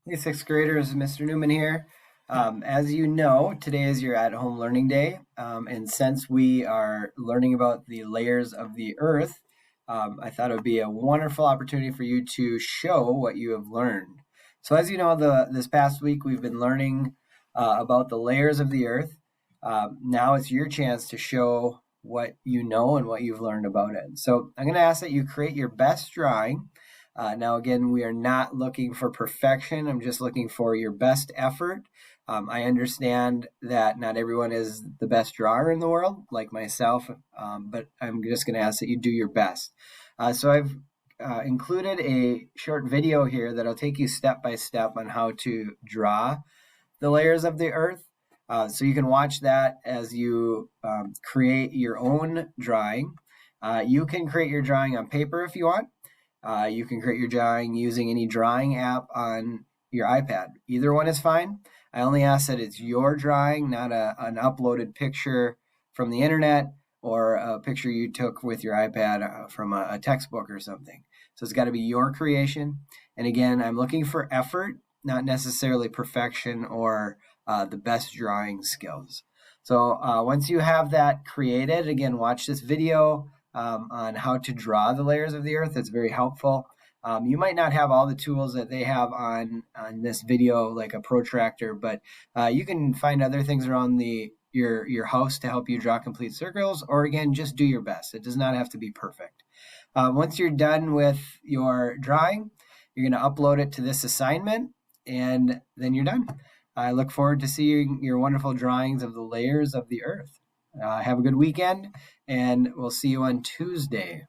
Hey, sixth graders, Mr. Newman here. As you know, today is your at home learning day. And since we are learning about the layers of the earth, I thought it would be a wonderful opportunity for you to show what you have learned. So, as you know, this past week we've been learning about the layers of the earth. Now it's your chance to show what you know and what you've learned about it. So, I'm going to ask that you create your best drawing. Now, again, we are not looking for perfection. I'm just looking for your best effort. I understand that not everyone is the best drawer in the world, like myself, but I'm just going to ask that you do your best. So I've included a short video here that'll take you step by step on how to draw the layers of the earth. So you can watch that as you create your own drawing. You can create your drawing on paper if you want. You can create your drawing using any drawing app on your iPad. Either one is fine. I only ask that it's your drawing, not an uploaded picture from the internet or a picture you took with your iPad from a textbook or something. So it's got to be your creation. And again, I'm looking for effort, not necessarily perfection or the best drawing skills. So once you have that created, again, watch this video on how to draw the layers of the earth. It's very helpful. You might not have all the tools that they have on this video, like a protractor, but you can find other things around your house to help you draw complete circles. Or again, just do your best. It does not have to be perfect. Once you're done with your drawing, you're going to upload it to this assignment, and then you're done. I look forward to seeing your wonderful drawings of the layers of the earth. Have a good weekend, and we'll see you on Tuesday.